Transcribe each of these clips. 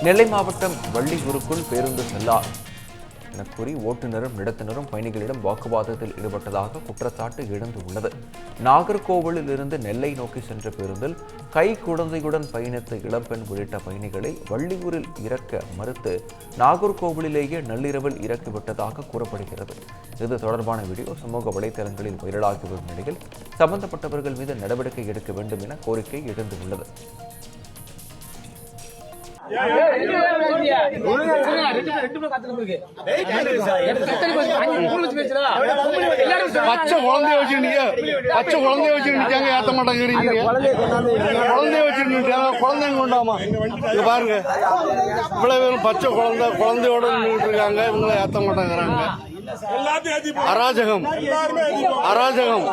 நெல்லை மாவட்டம் வள்ளியூருக்குள் பேருந்து செல்லார் என கூறி ஓட்டுநரும் நடத்துனரும் பயணிகளிடம் வாக்குவாதத்தில் ஈடுபட்டதாக குற்றச்சாட்டு எழுந்துள்ளது. நாகர்கோவிலில் இருந்து நெல்லை நோக்கி சென்ற பேருந்தில் கை குழந்தையுடன் பயணித்த இளம்பெண் உள்ளிட்ட பயணிகளை வள்ளியூரில் இறக்க மறுத்து நாகர்கோவிலிலேயே நள்ளிரவில் இறக்கிவிட்டதாக கூறப்படுகிறது. இது தொடர்பான வீடியோ சமூக வலைதளங்களில் வைரலாகி வரும் நிலையில் சம்பந்தப்பட்டவர்கள் மீது நடவடிக்கை எடுக்க வேண்டும் என கோரிக்கை எழுந்துள்ளது. பச்சை குழந்தைய வச்சுருக்காங்க ஏத்த மாட்டாங்க. குழந்தைய வச்சுருக்காங்க குழந்தைங்க கொண்டாமா இங்க பாருங்க. இவ்வளவு பேரும் பச்சை குழந்தையோட நின்றுட்டு இருக்காங்க. இவங்களை ஏத்த மாட்டேங்கிறாங்க. அராஜகம் அராஜகம்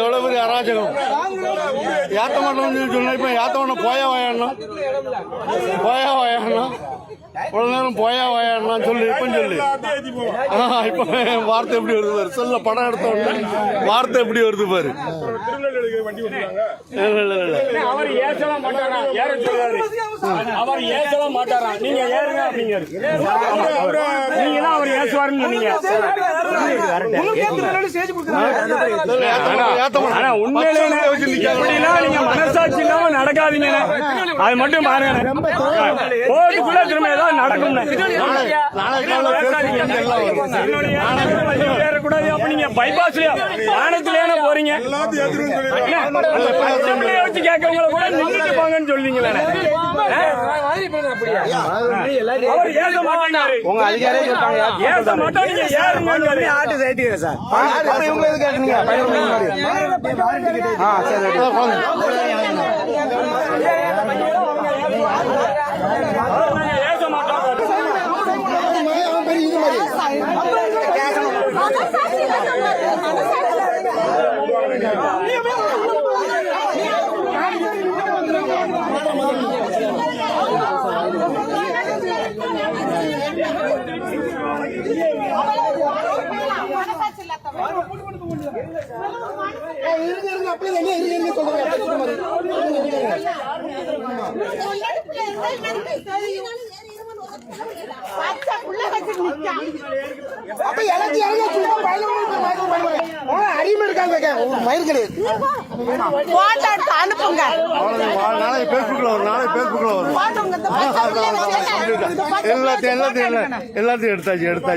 எவ்வளவு பெரிய அராஜகம். ஏத்த மாட்டோம்னு சொன்னா இப்ப ஏத்த மாட்டோம் போயா வாயணும் ஒரு நேரம் போயா வாயணும் சொல்லு. இப்ப சொல்லு இப்ப வார்த்தை எப்படி வருது பாரு. சொல்ல படம் எடுத்த உடனே வார்த்தை எப்படி வருது பாரு. அவர் ஏசலாம் மாட்டாரா நீங்க ஏறுங்க அப்படிங்க. நீங்க தான் அவர் ஏசுவாருன்னு சொன்னீங்க. நீங்க மனசாட்சி இல்லாம நடக்காதீங்க. அது மட்டும் பாருங்க. கோர்ட்டுக்குள்ள திரும்ப ஏதாவது நடக்கும். ஏறக்கூடாது அப்படிங்க. பைபாஸ்லயா வானத்திலேயே போறீங்க. வச்சு கேட்கறவங்கள கூட நின்றுட்டு போங்கன்னு சொல்றீங்களே. அவர் ஏச மாட்டாரு. உங்க அதிகாரியே சொல்றாங்க ஏச மாட்டோம். நீங்க ஏறுங்க ஆட்டு சேர்த்தீங்க சார். இவங்க எது கேட்குறீங்க? ஏச மாட்டோம். அடிமை இருக்காங்க மயிர் கிடையாது. அனுப்புங்க. நாளைக்கு பேஸ்புக்ல வரும். எல்லாத்தையும் எடுத்தாச்சு எடுத்து